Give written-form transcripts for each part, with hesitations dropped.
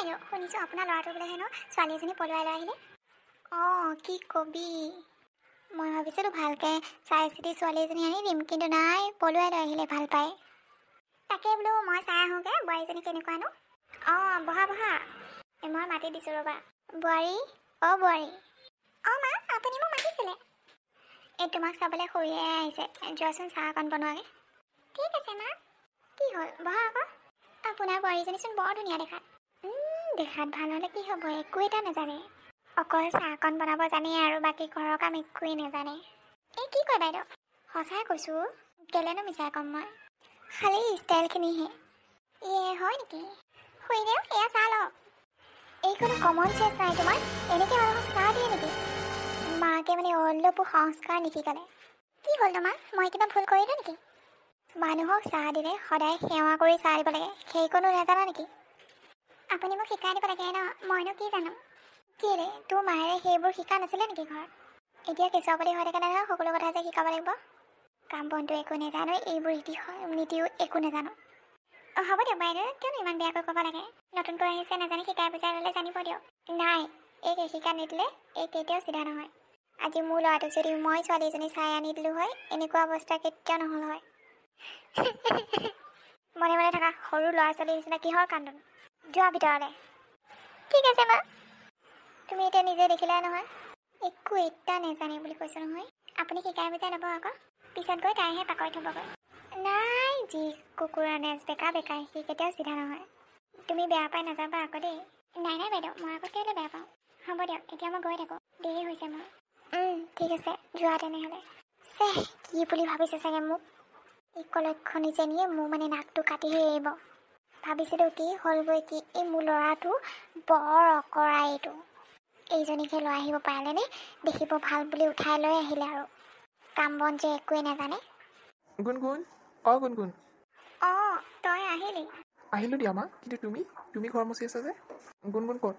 বাইদেউ শুনিছোঁ আপোনাৰ ল'ৰাটো বোলে হেনো ছোৱালী এজনী পলুৱাই লৈ আহিলে। অঁ কি কবি, মই ভাবিছিলোঁ ভালকৈ চাই চিতি ছোৱালী এজনী আনি দিম, কিন্তু নাই পলুৱাই লৈ আহিলে ভাল পায়। তাকে বোলো মই চাই আহোঁগৈ বোৱাৰীজনী কেনেকুৱানো। অঁ বহা বহা, মই মাতি দিছোঁ ৰ'বা। বোৱাৰী অঁ বোৱাৰী। অঁ মা আপুনি মোক মাতিছিলে। এই তোমাক চাবলৈ খুৰীয়ে আহিছে, যোৱাচোন চাহ অকণ বনোৱাগৈ। ঠিক আছে মা। কি হ'ল বহা আকৌ। আপোনাৰ বোৱাৰীজনীচোন বৰ ধুনীয়া দেখাত। দেখাত ভাল হ'লে কি হ'ব, একো এটা নাজানে, অকল চাহকণ বনাব জানে আৰু বাকী ঘৰৰ কাম একোৱেই নাজানে। এই কি কয় বাইদেউ, সঁচাই কৈছোঁ, কেলেনো মিছাই ক'ম মই, খালি ষ্টাইলখিনিহে। হয় নেকি, খুৰীদেউ এয়া চাহ লওক। এই কোনো কমন চেঞ্চ নাই তোমাৰ, এনেকৈ মানুহক চাহ দিয়ে নেকি? মাকে মানে অলপো সংস্কাৰ নিশিকালে। কি হ'ল তোমাৰ, মই কিবা ভুল কৰিলোঁ নেকি? মানুহক চাহ দিলে সদায় সেৱা কৰি চাহ দিব লাগে, সেইকণো নাজানা নেকি? আপুনি মোক শিকাই দিব লাগে ন, মইনো কি জানো। কেলে তোৰ মায়েৰে সেইবোৰ শিকা নাছিলে নেকি ঘৰত? এতিয়া কেঁচুৱাপাতি হৈ থাকে নহয়, সকলো কথা যে শিকাব লাগিব। কাম বনটো একো নাজানো, এইবোৰ নীতিও একো নাজানো। হ'ব দিয়ক বাইদেউ, কিয়নো ইমান বেয়াকৈ ক'ব লাগে। নতুনকৈ আহিছে নাজানি শিকাই বুজাই ল'লে জানিব দিয়ক। নাই এই শিকা নিদিলে এই কেতিয়াও চিধা নহয়। আজি মোৰ ল'ৰাটোক যদি মই ছোৱালী এজনী চাই আনি দিলোঁ হয়, এনেকুৱা অৱস্থা কেতিয়াও নহ'ল হয়। মনে মনে থকা, সৰু ল'ৰা ছোৱালীৰ নিচিনা কিহৰ কান্দোন, যোৱা ভিতৰলৈ। ঠিক আছে মা। তুমি এতিয়া নিজে দেখিলাই নহয়, একো এটা নেজানে বুলি কৈছোঁ নহয়। আপুনি শিকাই বুজাই ল'ব আকৌ, পিছত গৈ তাইহে পাকৰি থ'বগৈ। নাই যি কুকুৰা নেজ বেকা বেকাই, সি কেতিয়াও চিধা নহয়। তুমি বেয়া পাই নাযাবা আকৌ দেই। নাই নাই বাইদেউ, মই আকৌ কেলৈ বেয়া পাওঁ। হ'ব দিয়ক এতিয়া মই গৈ থাকোঁ, দেৰি হৈছে মোৰ। ঠিক আছে যোৱা তেনেহ'লে। কি বুলি ভাবিছে চাগে মোক, এই কলক্ষণী যেনিয়ে মোৰ মানে নাকটো কাটিহে এৰিব। ভাবিছিলোঁ কি হ'লগৈ কি, এই মোৰ ল'ৰাটো বৰ অকৰা এইটো। এইজনীকে লৈ আহিব পাৰিলেনে, দেখিব ভাল বুলি উঠাই লৈ আহিলে আৰু কাম বন যে একোৱেই নাজানে। গুণগুণ অঁ গুণগুণ। অঁ তই আহিলি? আহিলোঁ দিয়া মা, কিন্তু তুমি ঘৰ মচি আছা যে, গুণগুণ ক'ত?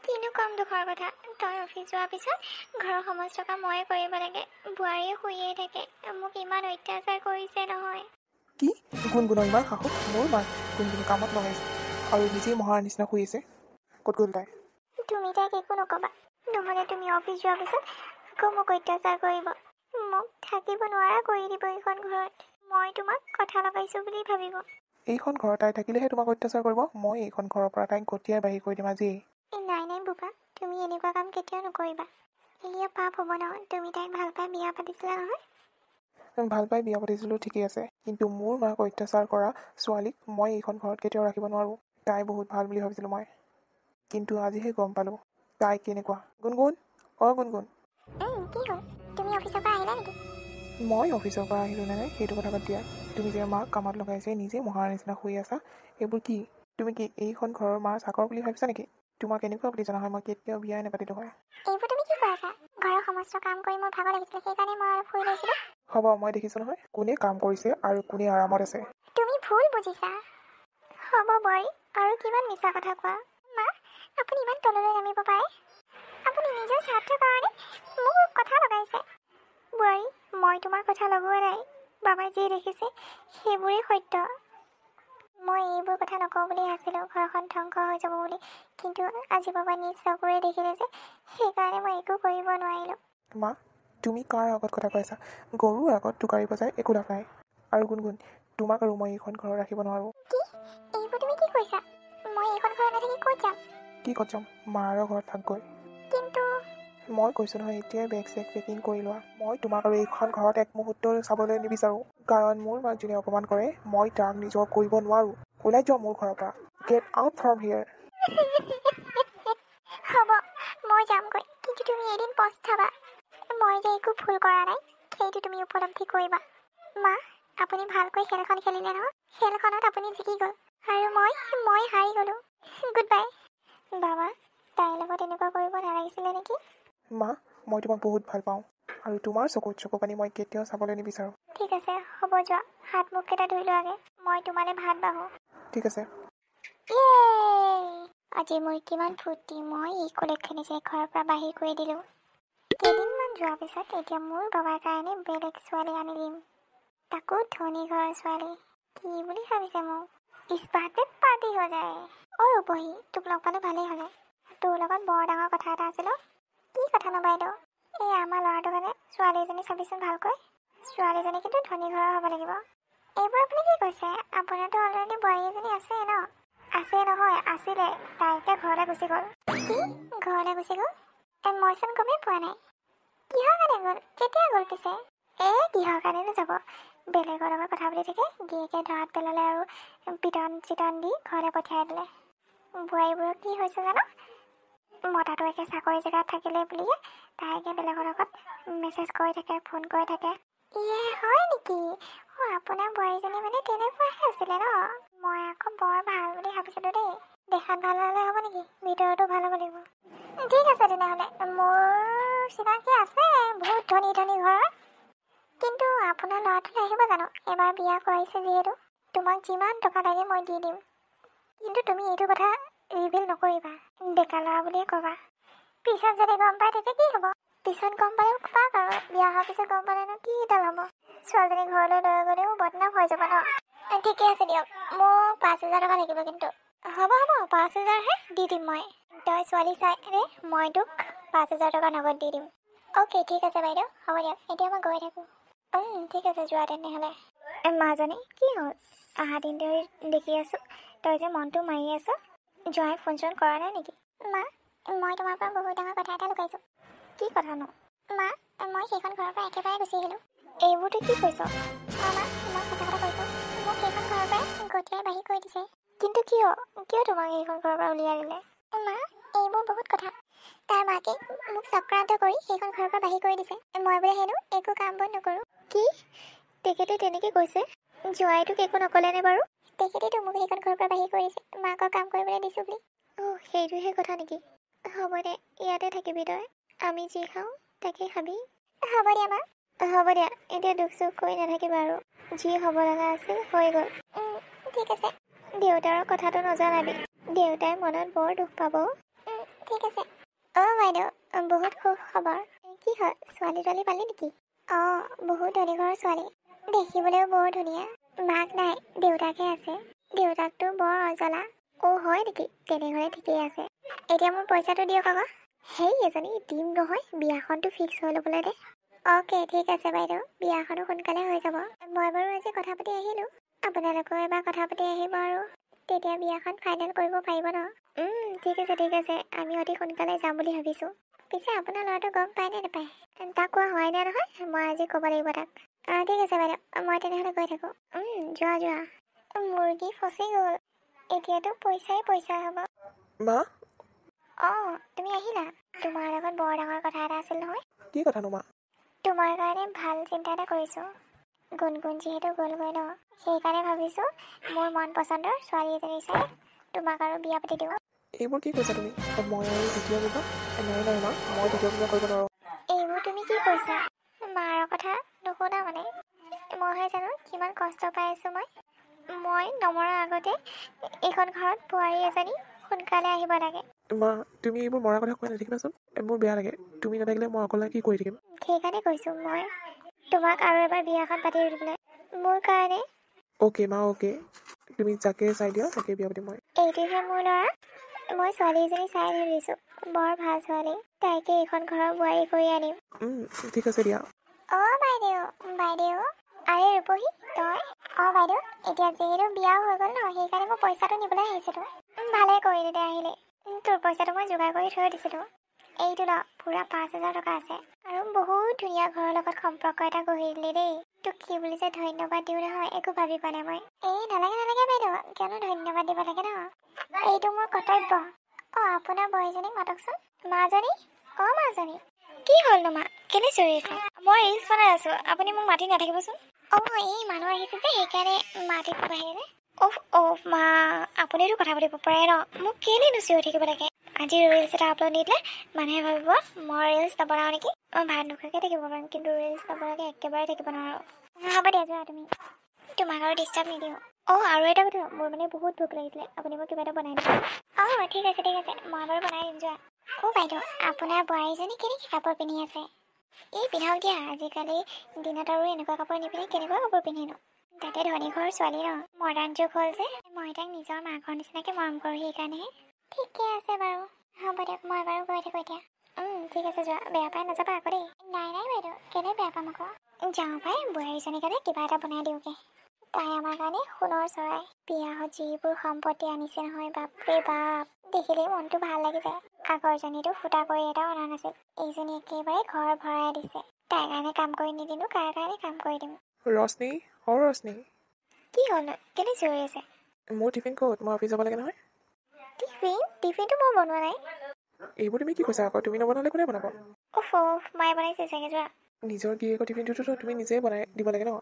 কিনো কম দুখৰ কথা, তই অফিচ যোৱাৰ পিছত ঘৰৰ সমস্ত কাম ময়ে কৰিব লাগে। বোৱাৰীয়ে শুইয়ে থাকে, মোক ইমান অত্যাচাৰ কৰিছে নহয়। কি গুণগুণৰ ইমান সাহস, মোৰ মাক গুণগুণৰ কামত লগাইছে আৰু নিজেই মহাৰ নিচিনা শুই আছে। ক'ত গ'ল তাই? তুমি তাইক একো নক'বা, নহ'লে তুমি অফিচ যোৱাৰ পিছত আকৌ মোক অত্যাচাৰ কৰিব, মোক থাকিব নোৱাৰা কৰি দিব এইখন ঘৰত। মই তোমাক কথা লগাইছোঁ বুলি ভাবিব। এইখন ঘৰ তাই থাকিলেহে তোমাক অত্যাচাৰ কৰিব, মই এইখন ঘৰৰ পৰা তাইক গতিয়াই বাহিৰ কৰি দিম আজিয়েই। নাই নাই বোকা, তুমি এনেকুৱা কাম কেতিয়াও নকৰিবা। এয়া পাপ হ'ব ন, তুমি তাইক ভাল পাই বিয়া পাতিছিলা নহয়। ভাল পাই বিয়া পাতিছিলোঁ ঠিকেই আছে, কিন্তু মোৰ মাক অত্যাচাৰ কৰা ছোৱালীক মই এইখন ঘৰত কেতিয়াও ৰাখিব নোৱাৰোঁ। তাই বহুত ভাল বুলি ভাবিছিলোঁ মই, কিন্তু আজিহে গম পালোঁ তাই কেনেকুৱা। গুণগুণ অঁ গুণগুণ। কি হ'ল, তুমি অফিচৰ পৰা আহিলা নেকি? মই অফিচৰ পৰা আহিলোঁ নে নাই সেইটো কথা বাদ দিয়া, তুমি যে মাক কামত লগাইছে নিজে মহাৰ নিচিনা শুই আছা, এইবোৰ কি? তুমি কি এইখন ঘৰৰ মা চাকৰ বুলি ভাবিছা নেকি? তোমাক এনেকুৱা বুলি জনা হয় মই কেতিয়াও বিয়াই নাপাতিলোঁ হয়। এইবোৰ তুমি কি কৰিছা? ঘৰৰ সমস্ত কাম কৰি মোৰ ভাগৰ লাগিছিলে, সেইকাৰণে মই আৰু শুই লৈছিলোঁ। হ'ব মই দেখিছোঁ নহয় কোনে কাম কৰিছে আৰু কোনে আৰামত আছে। তুমি ভুল বুজিছা। হ'ব বোৱাৰী, আৰু কিমান মিছা কথা কোৱা। মা আপুনি ইমান তললৈ নামিব পাৰে? আপুনি নিজৰ স্বাৰ্থৰ কাৰণে মোক কথা লগাইছে। বোৱাৰী মই তোমাৰ কথা লগোৱা নাই, বাবাই যি দেখিছে সেইবোৰেই সত্য। মই এইবোৰ কথা নকওঁ বুলি আছিলোঁ, ঘৰখন ধ্বংস হৈ যাব বুলি, কিন্তু আজি বাবাই নিজ চকুৰে দেখিলে যে, সেইকাৰণে মই একো কৰিব নোৱাৰিলোঁ। মা তুমি কাৰ আগত কথা কৈছা? গৰুৰ আগত টোকাৰি বজাই একো লাভ নাই। আৰু গুণগুণ তোমাক আৰু মই এইখন ঘৰত ৰাখিব নোৱাৰোঁ। কি এইবোৰ তুমি কি কৈছা? মই এইখন ঘৰত নাথাকি ক'ত যাম? কি ক'ত যাম, মাৰৰ ঘৰত থাকগৈ। কিন্তু মই কৈছোঁ নহয় এতিয়াই বেগ চেগ পেকিং কৰি লোৱা। মই তোমাক আৰু এইখন ঘৰত এক মুহূৰ্ত চাবলৈ নিবিচাৰোঁ, কাৰণ মোৰ মাক যোনে অপমান কৰে মই তাক নিজৰ কৰিব নোৱাৰোঁ। ওলাই যোৱা মোৰ ঘৰৰ পৰা, গেট আউট ফ্ৰম হিয়াৰ। হ'ব মই যামগৈ, কিন্তু তুমি এদিন পস্তাবা। মই যে একো ভুল কৰা নাই সেইটো তুমি উপলব্ধি কৰিবা। মা আপুনি ভালকৈ খেলখন খেলিলে নহয়, খেলখনত আপুনি জিকি গ'ল আৰু মই হাৰি গ'লোঁ। Good bye. বাবা তাইৰ লগত এনেকুৱা কৰিব নালাগিছিলে নেকি? মা মই তোমাক বহুত ভাল পাওঁ আৰু তোমাৰ চকুত চকু পানী মই কেতিয়াও চাবলৈ নিবিচাৰোঁ। ঠিক আছে হ'ব যোৱা, হাত মুখকেইটা ধুই লোৱাগে, মই তোমালৈ ভাত বাঢ়োঁ। ঠিক আছে। আজি মোৰ কিমান ফূৰ্তি, মই এই কলেজখিনি যে ঘৰৰ পৰা বাহিৰ কৰি দিলোঁ। কেইদিনমান যোৱাৰ পিছত এতিয়া মোৰ বাবাৰ কাৰণে বেলেগ ছোৱালী আনি দিম, তাকো ধনী ঘৰৰ ছোৱালী। কি বুলি ভাবিছে মোক? इस बाते पार्टी हो যায় অ ৰূপহী তোক লগ পালে ভালেই হ'লে তোৰ লগত বৰ ডাঙৰ কথা এটা আছিল কি কথা নো বাইদেউ এই আমাৰ ল'ৰাটোৰ কাৰণে ছোৱালী এজনী চাবিচোন ভালকৈ ছোৱালীজনী কিন্তু ধনী ঘৰৰ হ'ব লাগিব এইবোৰ আপুনি কি কৈছে আপোনাৰতো অলৰেডি বোৱাৰী এজনী আছে ন আছে নহয় আছিলে তাই এতিয়া ঘৰলৈ গুচি গ'ল কি ঘৰলৈ গুচি গ'ল মইচোন গমেই পোৱা নাই কিহৰ কাৰণে গ'ল কেতিয়া গ'ল পিছে কিহৰ কাৰণেনো যাব বেলেগৰ লগত কথা পাতি থাকে গিয়েকে ধৰাত পেলালে আৰু পিটন চিটন দি ঘৰলৈ পঠিয়াই দিলে বোৱাৰীবোৰৰ কি হৈছে জানো মতাটো একে চাকৰি জেগাত থাকিলে বুলিয়ে তাইকে বেলেগৰ লগত মেছেজ কৰি থাকে ফোন কৰি থাকে হয় নেকি আপোনাৰ বোৱাৰীজনী মানে তেনেকুৱাহে আছিলে ন মই আকৌ বৰ ভাল বুলি ভাবিছিলোঁ দেই দেখাত ভাল হ'লে হ'ব নেকি ভিতৰতো ভাল হ'ব লাগিব ঠিক আছে তেনেহ'লে মোৰ চিনাকি আছে বহুত ধনী ধনী ঘৰৰ কিন্তু আপোনাৰ ল'ৰাটোলৈ আহিব জানো এবাৰ বিয়া কৰাইছে যিহেতু তোমাক যিমান টকা লাগে মই দি দিম কিন্তু তুমি এইটো কথা ৰিভিল নকৰিবা ডেকা ল'ৰা বুলিয়ে ক'বা পিছত যদি গম পায় তেতিয়া কি হ'ব পিছত গম পালেও পাক আৰু বিয়া হোৱাৰ পিছত গম পালেনো কি ডাল হ'ব ছোৱালীজনী ঘৰলৈ লৈ গ'লেও বদনাম হৈ যাব ন ঠিকে আছে দিয়ক মোক 5,000 টকা লাগিব কিন্তু হ'ব 5,000হে দি দিম মই তই ছোৱালী চাই ৰে মই তোক 5,000 টকা নগদ দি দিম অ'কে ঠিক আছে বাইদেউ হ'ব দিয়ক এতিয়া মই গৈ থাকোঁ ঠিক আছে যোৱা তেনেহ'লে মাজনী কি হ'ল অহা দিন ধৰি দেখি আছোঁ তই যে মনটো মাৰি আছ জোঁৱাই ফোন চোন কৰা নাই নেকি মা মই তোমাৰ পৰা বহুত ডাঙৰ কথা এটা লুকাইছোঁ কি কথানো মা মই সেইখন ঘৰৰ পৰা একেবাৰে গুচি আহিলোঁ এইবোৰতো কি কৈছ মা মই সঁচা কথা কৈছোঁ মোক সেইখন ঘৰৰ পৰা গতিয়াই বাহিৰ কৰি দিছে কিন্তু কিয় তোমাক সেইখন ঘৰৰ পৰা উলিয়াই দিলে মা এইবোৰ বহুত কথা তাৰ মাকে মোক চক্ৰান্ত কৰি সেইখন ঘৰৰ পৰা বাহিৰ কৰি দিছে মই বোলে হেনো একো কাম বন নকৰোঁ কি তেখেতে তেনেকৈ কৈছে জোঁৱাইটোক একো নক'লেনে বাৰু তেখেতেতো মোক সেইখন ঘৰৰ পৰা বাহিৰ কৰিছে মাকক কাম কৰিবলৈ দিছোঁ বুলি সেইটোহে কথা নেকি হ'ব দে ইয়াতে থাকিবি তই আমি যি খাওঁ তাকে খাবি হ'ব দিয়া মা হ'ব দিয়া এতিয়া দুখ চুখ কৰি নাথাকিবা আৰু যি হ'ব লগা আছিল হৈ গ'ল ঠিক আছে দেউতাৰ কথাটো নজনাবি দেউতাই মনত বৰ দুখ পাব ঠিক আছে বাইদেউ বহুত সুখ খবৰ কি হয় ছোৱালী তোৱালী পালি নেকি বহুত ধনী ঘৰৰ ছোৱালী দেখিবলৈও বৰ ধুনীয়া মাক নাই দেউতাকহে আছে দেউতাকটো বৰ অজলা হয় নেকি তেনেহ'লে ঠিকেই আছে এতিয়া মোৰ পইচাটো দিয়ক আকৌ সেই এজনী দিম নহয় বিয়াখনটো ফিক্স হৈ ল'বলৈ দে অ'কে ঠিক আছে বাইদেউ বিয়াখনো সোনকালে হৈ যাব মই বাৰু আজি কথা পাতি আহিলোঁ আপোনালোকেও এবাৰ কথা পাতি আহিব আৰু তেতিয়া বিয়াখন ফাইনেল কৰিব পাৰিব ন ঠিক আছে আমি অতি সোনকালে যাম বুলি ভাবিছোঁ পিছে আপোনাৰ ল'ৰাটো গম পায় নে নাপায় তাক কোৱা হোৱাই নাই নহয় মই আজি ক'ব লাগিব তাক ঠিক আছে বাইদেউ মই তেনেহ'লে গৈ থাকোঁ যোৱা মুৰ্গী ফচি গ'ল এতিয়াতো পইচা হ'ব মা তুমি আহিলা তোমাৰ লগত বৰ ডাঙৰ কথা এটা আছিল নহয় কি কথানো মা তোমাৰ কাৰণে ভাল চিন্তা এটা কৰিছোঁ গুণগুণ যিহেতু গ'লগৈ ন সেইকাৰণে ভাবিছোঁ মোৰ মন পচন্দৰ ছোৱালী এজনী চাই তোমাক আৰু বিয়া পাতি দিওঁ এইবোৰ কি কৈছা তুমি মই আৰু দ্বিতীয় বিবাহ নাই মা মই দ্বিতীয় বিবাহ কৰিব নোৱাৰোঁ এইবোৰ তুমি কি কৈছা মাৰ কথা নুশুনা মানে মইহে জানো কিমান কষ্ট পাই আছোঁ মই নমৰাৰ আগতে এইখন ঘৰত বোৱাৰী এজনী সোনকালে আহিব লাগে মা তুমি এইবোৰ মৰাৰ কথা কৈ নাথাকিবাচোন মোৰ বেয়া লাগে তুমি নাথাকিলে মই অকলে কি কৰি থাকিম সেইকাৰণে কৈছোঁ মই তোমাক আৰু এবাৰ বিয়াখন পাতি দিবলৈ মোৰ কাৰণে অ'কে মা অ'কে তুমি যাকে চাই দিয়া তাকে বিয়া পাতিম মই এইটোহে মোৰ ল'ৰা মই ছোৱালী এজনী চাই ধৰিছোঁ বৰ ভাল ছোৱালী তাইকে এইখন ঘৰৰ বোৱাৰী কৰি আনিম ঠিক আছে দিয়া বাইদেউ আৰে ৰূপহী তই বাইদেউ এতিয়া যিহেতু বিয়াও হৈ গ'ল ন সেইকাৰণে মই পইচাটো নিবলৈ আহিছিলোঁ ভালে কৰিলি দে আহিলে তোৰ পইচাটো মই যোগাৰ কৰি থৈ দিছিলোঁ এইটো ন পুৰা 5,000 টকা আছে আৰু বহুত ধুনীয়া ঘৰৰ লগত সম্পৰ্ক এটা গঢ়ি দিলি দেই তোক কি বুলি যে ধন্যবাদ দিওঁ নহয় একো ভাবি পোৱা নাই মই নালাগে বাইদেউ কিয়নো ধন্যবাদ দিব লাগে ন এইটো মোৰ কৰ্তব্য আপোনাৰ বোৱাৰীজনীক মাতকচোন মাজনী মাজনী কি হ'লনো মা কেলে চিঞৰি আছে মই ৰিলছ বনাই আছোঁ আপুনি মোক মাতি নাথাকিবচোন এই মানুহ আহিছে যে সেইকাৰণে মাতিব বাহিৰে মা আপুনিতো কথা পাতিব পাৰে ন মোক কেলেনো চিঞৰি থাকিব লাগে আজি ৰিলছ এটা আপলোড দি দিলে মানুহে ভাবিব মই ৰিলছ নবনাওঁ নেকি মই ভাত নোখোৱাকৈ থাকিব পাৰিম কিন্তু ৰিলছ নবনাকৈ একেবাৰে থাকিব নোৱাৰোঁ হ'ব দিয়া যোৱা তুমি তোমাক আৰু ডিষ্টাৰ্ব নিদিওঁ আৰু এটা কথা মোৰ মানে বহুত ভোক লাগিছিলে আপুনি মোক কিবা এটা বনাই দিব ঠিক আছে মই বাৰু বনাই দিম যোৱা বাইদেউ আপোনাৰ বোৱাৰীজনী কেনেকৈ কাপোৰ পিন্ধি আছে পিন্ধাওক দিয়া আজিকালি দিনত আৰু এনেকুৱা কাপোৰ নিপিন্ধি কেনেকুৱা কাপোৰ পিন্ধিনো তাতে ধনী ঘৰৰ ছোৱালী ন, মডাৰ্ণ যুগ হ'ল যে মই তাইক নিজৰ মাকৰ নিচিনাকৈ মৰম কৰোঁ, সেইকাৰণেহে। ঠিকে আছে বাৰু, হ'ব দিয়ক, মই বাৰু গৈ থাকোঁ এতিয়া। ঠিক আছে, যোৱা, বেয়া পাই নাযাবা আকৌ দেই। নাই বাইদেউ, কেলে বেয়া পাম আকৌ। যাওঁ পাই, বোৱাৰীজনীৰ কাৰণে কিবা এটা বনাই দিওঁগে। তাই আমাৰ কাৰণে সোণৰ চৰাই, বিয়াহত যিবোৰ সম্পত্তি আনিছে নহয়, বাপৰে বাপ, দেখিলেই মনটো ভাল লাগি যায়। আগৰজনীতো ফুটা কৰি এটাও অনা নাছিল, এইজনী একেবাৰে ঘৰ ভৰাই দিছে। তাইৰ কাৰণে কাম কৰি নিদিনো, কাৰ কাৰণে কাম কৰি দিম। ৰশ্মি, ৰশ্মি, কি হ'ল, কেলে চিঞৰি আছে? মোৰ টিফিন ক'ত? মই অফিচ যাব লাগে নহয়। টিফিনটো মই বনোৱা নাই। এইবোৰ তুমি কি কৈছা আকৌ? তুমি নবনালে কোনে বনাব? মায়ে বনাইছে চাগে, যোৱা। নিজৰ গিৰিয়েকৰ টিফিনটোতো তুমি নিজেই বনাই দিব লাগে ন।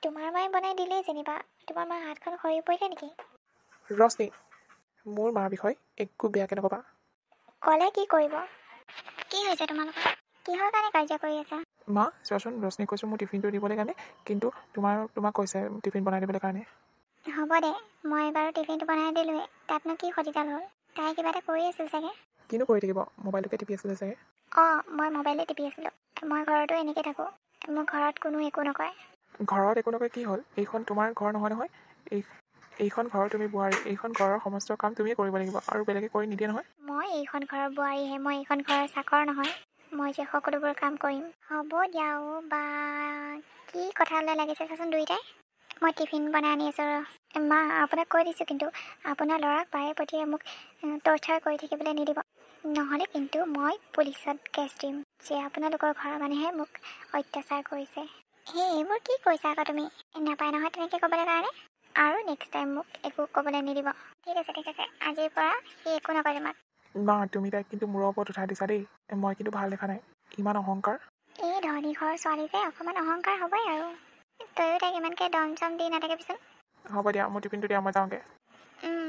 তোমাৰ মায়ে বনাই দিলেই যেনিবা, তোমাৰ মাৰ হাতখন সৰি পৰিলে নেকি? ৰশ্মি, মোৰ মাৰ বিষয়ে একো বেয়াকৈ নক'বা। ক'লে কি কৰিব? কি হৈছে তোমালোকৰ? কিহৰ কাৰণে কাজিয়া কৰি আছা? মা, চোৱাচোন, ৰশ্মিক কৈছোঁ মোৰ টিফিনটো দিবলৈ কাৰণে, কিন্তু তোমাক কৈছে টিফিন বনাই দিবলৈ কাৰণে। হ'ব দে, মই বাৰু টিফিনটো বনাই দিলোঁৱে, তাতনো কি ক্ষতিডাল হ'ল? তাই কিবা এটা কৰি আছিল চাগে। কিনো কৰি থাকিব, মোবাইলটোকে টিপি আছিলে চাগে। মই মোবাইলে টিপি আছিলোঁ। মই ঘৰতো এনেকৈ থাকোঁ, মোৰ ঘৰত কোনো একো নকয়। ঘৰত একো নকয় কি হ'ল? এইখন তোমাৰ ঘৰ নহয় নহয়। এইখন ঘৰৰ তুমি বোৱাৰী, এইখন ঘৰৰ সমস্ত কাম তুমিয়ে কৰিব লাগিব, আৰু বেলেগে কৰি নিদিয়ে নহয়। মই এইখন ঘৰৰ বোৱাৰীহে, মই এইখন ঘৰৰ চাকৰ নহয়। মই যে সকলোবোৰ কাম কৰিম। হ'ব দিয়া, বা কি কথালৈ লাগিছে চাচোন দুইটাই। মই টিফিন বনাই আনি আছোঁ। মা, আপোনাক কৈ দিছোঁ, কিন্তু আপোনাৰ ল'ৰাক বাৰে পঠিয়াই মোক টৰ্চাৰ কৰি থাকিবলৈ নিদিব, নহ'লে কিন্তু মই পুলিচত কেছ দিম যে আপোনালোকৰ ঘৰৰ মানুহে মোক অত্যাচাৰ কৰিছে। এইবোৰ কি কৈছা আকৌ তুমি? নাপায় নহয় তেনেকৈ ক'বলৈ কাৰণে। আৰু নেক্সট টাইম মোক একো ক'বলৈ নিদিব। ঠিক আছে, আজিৰ পৰা সি একো নকয় তোমাক। মা, তুমি তাইক কিন্তু মূৰৰ ওপৰত উঠাই দিছা দেই। মই কিন্তু ভাল দেখা নাই, ইমান অহংকাৰ। এই ধনী ঘৰৰ ছোৱালী যে অকণমান অহংকাৰ হ'বই আৰু। তয়ো তাইক ইমানকৈ দম চম দি নাথাকিবিচোন। হ'ব দিয়া, মোৰ টিফিনটো দিয়া, মই যাওঁগৈ।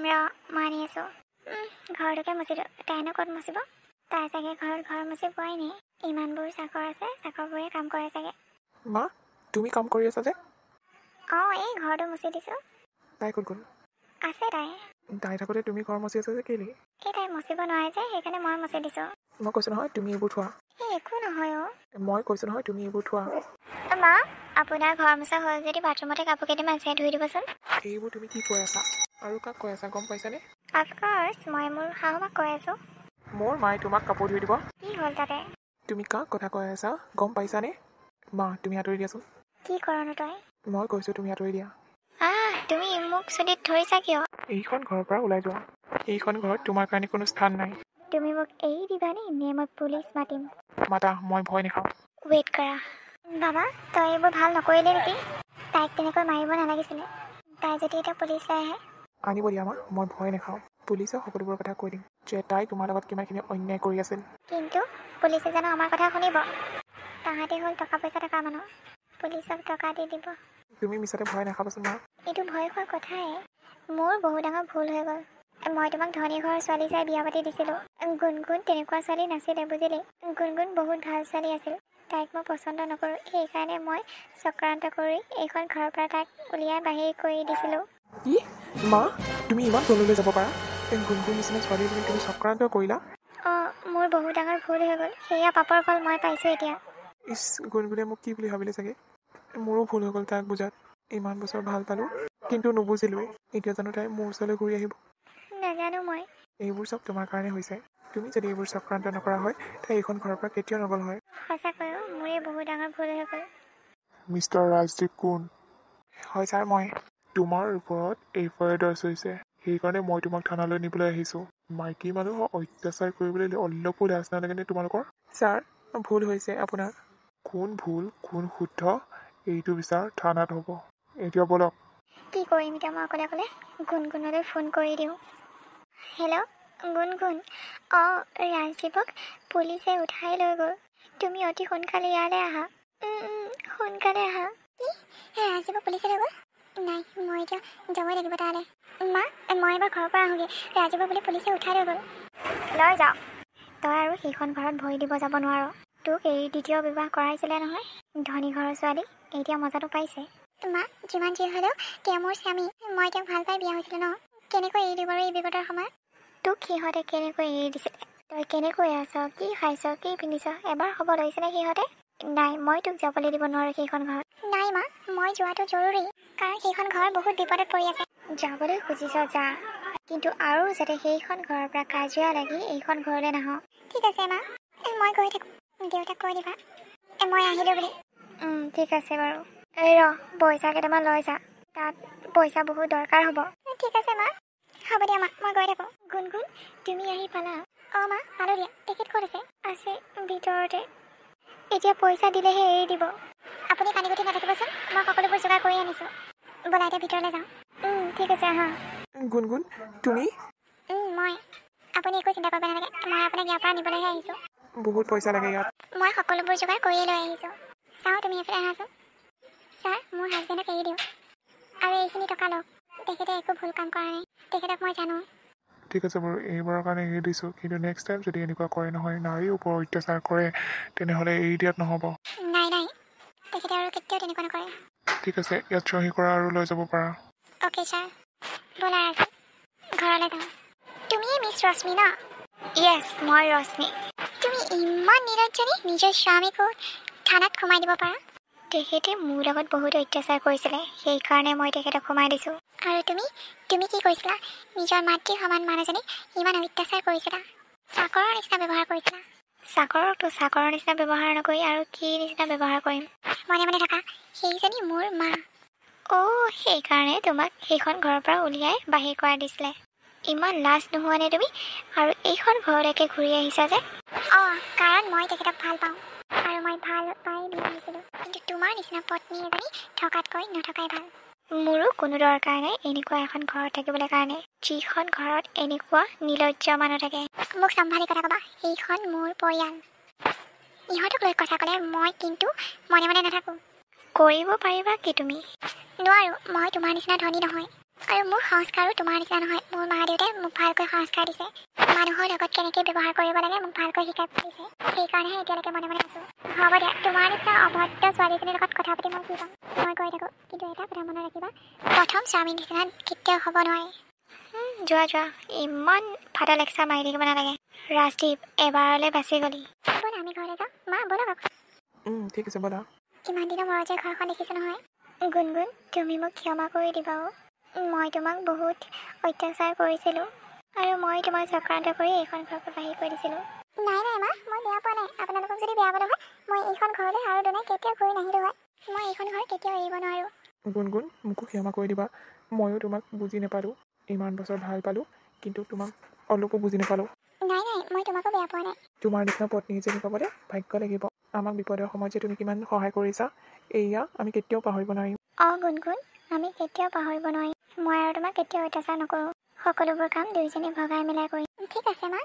মই আনি আছোঁ। ঘৰটোকে মুচি দিওঁ, তাইনো ক'ত মুচিব? তাই চাগে ঘৰ মুচি পোৱাই নাই। ইমানবোৰ চাকৰ আছে, চাকৰবোৰে কাম কৰে চাগে। মা, তুমি কাম কৰি আছা যে? এই ঘৰটো মুচি দিছোঁ। তাই ক'ত গ'ল? আছে তাই। তাই থাকোঁতে তুমি ঘৰ মচি আছা যে, কেলে? তাই মুচিব নোৱাৰে যে, সেইকাৰণে মই মুচি দিছোঁ। মই কৈছোঁ নহয়, তুমি এইবোৰ থোৱা। একো নহয় মই কৈছোঁ নহয়, তুমি এইবোৰ থোৱা। মা, আপোনাৰ ঘৰ মোচা হ'ল যদি বাথৰুমতে কাপোৰ কেইটামান আছে, ধুই দিবচোন। এইবোৰ তুমি কি কৈ আছা? আৰু কাক কৈ আছা, গম পাইছানে? অফক'ৰ্ছ, মই মোৰ শাহুমাক কৈ আছোঁ। মোৰ মায়ে তোমাক কাপোৰ ধুই দিব। কি হ'ল তাতে? তুমি কাক কথা কৈ আছা, গম পাইছানে? মা, তুমি আঁতৰি দিয়াচোন। কি কৰনো তই? মই কৈছোঁ তুমি আঁতৰি দিয়া। তুমি মোক চুলিত ধৰিছা কিয়? এইখন ঘৰৰ পৰা ওলাই যোৱা। এইখন ঘৰত তোমাৰ কাৰণে কোনো স্থান নাই। তুমি মোক এৰি দিবানে নে মই পুলিচ মাতিম? মাতা, মই ভয় নাখাওঁ। ৱেইট কৰা। বাবা, তই এইবোৰ ভাল নকৰিলে নেকি? তাইক তেনেকৈ মাৰিব নালাগিছিলে। তাই যদি এতিয়া পুলিচ লৈ আহে? আনিব দিয়া মা, মই ভয় নাখাওঁ। পুলিচক সকলোবোৰ কথা কৈ দিম যে তাই তোমাৰ লগত কিমানখিনি অন্যায় কৰি আছিল। কিন্তু পুলিচে জানো আমাৰ কথা শুনিব? তাহাঁতি হ'ল টকা পইচা থকা মানুহ, পুলিচক টকা দি দিব। তুমি মিছাতে ভয় নাখাবাচোন মা। এইটো ভয় খোৱা কথাই। মোৰ বহুত ডাঙৰ ভুল হৈ গ'ল। মই তোমাক ধনী ঘৰৰ ছোৱালী চাই বিয়া পাতি দিছিলোঁ। গুণগুণ তেনেকুৱা ছোৱালী নাছিলে, বুজিলি? গুণগুণ বহুত ভাল ছোৱালী আছিল। তাইক মই পচন্দ নকৰোঁ, সেইকাৰণে মই চক্ৰান্ত কৰি এইখন ঘৰৰ পৰা তাইক উলিয়াই বাহিৰ কৰি দিছিলোঁ। কি? মা, তুমি ইমান তললৈ যাব পাৰা? গুণগুণ নিচিনা ছোৱালী বুলি তুমি চক্ৰান্ত কৰিলা? মোৰ বহুত ডাঙৰ ভুল হৈ গ'ল। সেয়া পাপৰ ফল মই পাইছোঁ এতিয়া। গুণগুণে মোক কি বুলি ভাবিলে চাগে? মোৰো ভুল হৈ গ'ল তাক বুজাত। ইমান বছৰ ভাল পালোঁ, কিন্তু নুবুজিলোৱে। এতিয়া জানো তাই মোৰ ওচৰলৈ ঘূৰি আহিব? নাজানো মই। এইবোৰ চব তোমাৰ কাৰণে হৈছে। তুমি যদি এইবোৰ চক্ৰান্ত নকৰা হয়, তাই এইখন ঘৰৰ পৰা কেতিয়াও নগ'ল হয়। সঁচাকৈ মোৰে বহুত ডাঙৰ ভুল হৈ গ'ল। মিষ্টাৰ ৰাজদীপ কোন? হয় ছাৰ, মই। তোমাৰ ওপৰত এফআইআৰ দৰ্জ হৈছে, সেইকাৰণে মই তোমাক থানালৈ নিবলৈ আহিছোঁ। মাইকী মানুহক অত্যাচাৰ কৰিবলৈ অলপো লাজ নালাগেনে তোমালোকৰ? ছাৰ, ভুল হৈছে আপোনাৰ। কোন ভুল, কোন শুদ্ধ, এইটো বিচাৰ থানাত হ'ব। এতিয়া বলক। কি কৰিম এতিয়া মই অকলে? গুণগুণলৈ ফোন কৰি দিওঁ। হেল্ল', গুণগুণ। ৰাজদীপক পুলিচে উঠাই লৈ গ'ল। তুমি অতি সোনকালে ইয়ালৈ আহা। সোনকালে আহা। কি? ৰাজদীপক পুলিচে লৈ গ'ল? নাই, মই এতিয়া যাবই লাগিব তালৈ। মা, মই এবাৰ ঘৰৰ পৰা আহোঁগৈ। ৰাজদীপক বুলি পুলিচে উঠাই লৈ গ'ল। লৈ যাওঁ। তই আৰু সেইখন ঘৰত ভৰি দিব যাব নোৱাৰ। তোক এই দ্বিতীয় বিবাহ কৰাইছিলে নহয়, ধনী ঘৰৰ ছোৱালী। এতিয়া মজাটো পাইছে। মা, যিমান যি হ'লেও তেওঁ মোৰ স্বামী। মই তেওঁক ভাল পাই বিয়া হৈছিলোঁ ন। কেনেকৈ এৰি দিব বাৰু এই বিপদৰ সময়ত? তোক সিহঁতে কেনেকৈ এৰি দিছিলে? তই কেনেকৈ আছ, কি খাইছ, কি পিন্ধিছ, এবাৰ খবৰ লৈছেনে সিহঁতে? নাই, মই তোক যাবলৈ দিব নোৱাৰোঁ সেইখন ঘৰত। নাই মা, মই যোৱাটো জৰুৰী। কাৰণ সেইখন ঘৰ বহুত বিপদত পৰি আছে। যাবলৈ খুজিছ যা, কিন্তু আৰু যাতে সেইখন ঘৰৰ পৰা কাজিয়া লাগি এইখন ঘৰলৈ নাহ। ঠিক আছে মা, মই গৈ থাকোঁ। দেউতাক কৈ দিবা মই আহিলোঁ বুলি। ঠিক আছে বাৰু। এই পইচা কেইটামান লৈ যা, তাত পইচা বহুত দৰকাৰ হ'ব। ঠিক আছে মা, হ'ব দিয়া মা, মই গৈ থাকোঁ। গুণগুণ, তুমি আহি পালা? অঁ মা, পালোঁ দিয়া। টিকেট ক'ত আছে? আছে ভিতৰতে। এতিয়া পইচা দিলেহে এৰি দিব। আপুনি কান্দি-কুটি নাথাকিবচোন, মই সকলোবোৰ যোগাৰ কৰি আনিছোঁ। ব'লা এতিয়া ভিতৰলৈ যাওঁ। ঠিক আছে আহা। গুণগুণ, তুমি? মই। আপুনি একো চিন্তা কৰিব নালাগে, মই আপোনাক ইয়াৰ পৰা নিবলৈহে আহিছোঁ। বহুত পইচা লাগে ইয়াত। মই সকলোবোৰ যোগাৰ কৰিয়ে লৈ আহিছোঁ। চাওঁ তুমি এইফালে আহাচোন। ছাৰ, মোৰ হাজবেণ্ডক এৰি দিওঁ আৰু এইখিনি টকা লওক। তেখেতে একো ভুল কাম কৰা নাই, তেখেতক মই জানো। ঠিক আছে বাৰু, এইবাৰৰ কাৰণে এৰি দিছোঁ, কিন্তু নেক্সট টাইম যদি এনেকুৱা কৰে নহয়, নাৰীৰ ওপৰত অত্যাচাৰ কৰে, তেনেহ'লে এৰি দিয়াত নহ'ব। নাই তেখেতে আৰু কেতিয়াও তেনেকুৱা নকৰে। ঠিক আছে, ইয়াত চহী কৰা আৰু লৈ যাব পাৰা। অ'কে ছাৰ, ব'লা ৰাজু, ঘৰলৈ যাওঁ। তুমিয়ে মিছ ৰশ্মি ন? য়েছ, মই ৰশ্মি। তুমি ইমান নিৰঞ্জনী, নিজৰ স্বামীকো থানাত সোমাই দিব পাৰা। তেখেতে মোৰ লগত বহুত অত্যাচাৰ কৰিছিলে, সেইকাৰণে মই তেখেতক সোমাই দিছোঁ। আৰু তুমি কি কৰিছিলা? নিজৰ মাতৃ সমান মানুহজনীক ইমান অত্যাচাৰ কৰিছিলা, চাকৰৰ নিচিনা ব্যৱহাৰ কৰিছিলা। চাকৰকতো চাকৰৰ নিচিনা ব্যৱহাৰ নকৰি আৰু কি নিচিনা ব্যৱহাৰ কৰিম? মনে মনে থকা, সেইজনী মোৰ মা। সেইকাৰণে তোমাক সেইখন ঘৰৰ পৰা উলিয়াই বাহিৰ কৰাই দিছিলে। ইমান লাজ নোহোৱা নে তুমি? আৰু এইখন ঘৰলৈকে ঘূৰি আহিছা যে? কাৰণ মই তেখেতক ভাল পাওঁ আৰু মই ভাল পাই বিয়া আহিছিলোঁ। কিন্তু তোমাৰ নিচিনা পত্নী এজনী থকাতকৈ নথকাই ভাল। মোৰো কোনো দৰকাৰ নাই এনেকুৱা এখন ঘৰত থাকিবলৈ কাৰণে, যিখন ঘৰত এনেকুৱা নিৰ্লজ্জ মানুহ থাকে। মোক চম্ভালি কথা ক'বা, এইখন মোৰ পৰিয়াল। ইহঁতক লৈ কথা ক'লে মই কিন্তু মনে মনে নাথাকোঁ। কৰিব পাৰিবা কি তুমি? নোৱাৰোঁ, মই তোমাৰ নিচিনা ধনী নহয় আৰু মোৰ সংস্কাৰো তোমাৰ নিচিনা নহয়। মোৰ মা দেউতাই মোক ভালকৈ সংস্কাৰ দিছে, মানুহৰ লগত কেনেকৈ ব্যৱহাৰ কৰিব লাগে মোক ভালকৈ শিকাই দিছে। সেইকাৰণেহে এতিয়ালৈকে মনে মনে আছোঁ। হ'ব দিয়া, তোমাৰ নিচিনা অভদ্ৰ ছোৱালীজনীৰ লগত কথা পাতি মই কি পাম? মই কৈ থাকোঁ, কিন্তু এটা কথা মনত ৰাখিবা, প্ৰথম স্বামীৰ নিচিনা কেতিয়াও হ'ব নোৱাৰে। যোৱা, ইমান ফাটা লেকচাৰ মাৰি থাকিব নালাগে। ৰাজদীপ, এবাৰলৈ বাচি গ'লি। ব'লা আমি ঘৰলৈ যাওঁ। মা ব'লক আকৌ। ঠিক আছে ব'লা। কিমান দিনৰ মূৰত যে ঘৰখন দেখিছোঁ নহয়। গুণগুণ, তুমি মোক ক্ষমা কৰি দিবা। মই তোমাক বহুত অত্যাচাৰ কৰিছিলোঁ আৰু মই তোমাক চক্ৰান্ত কৰি এইখন ঘৰৰ পৰা বাহিৰ কৰি দিছিলোঁ। নাই মা, মই বেয়া পোৱা নাই। আপোনালোকক যদি বেয়া পালোঁ হয়, মই এইখন ঘৰলৈ আৰু দুনাই কেতিয়াও ঘূৰি নাহিলোঁ হয়। মই এইখন ঘৰ কেতিয়াও এৰিব নোৱাৰোঁ। গুণগুণ, মোকো ক্ষমা কৰি দিবা। ময়ো তোমাক বুজি নাপালোঁ, ইমান বছৰ ভাল পালোঁ, কিন্তু তোমাক অলপো বুজি নাপালোঁ। নাই মই তোমাকো বেয়া পোৱা নাই। তোমাৰ নিচিনা পত্নী এজনী পাবলৈ ভাগ্য লাগিব। আমাক বিপদৰ সময়ত যে তুমি কিমান সহায় কৰিছা, এয়া আমি কেতিয়াও পাহৰিব নোৱাৰিম। গুণগুণ, আমি কেতিয়াও পাহৰিব নোৱাৰিম। মই আৰু তোমাক কেতিয়াও অত্যাচাৰ নকৰোঁ। সকলোবোৰ কাম দুয়োজনে ভগাই মিলাই কৰিম। ঠিক আছে মা।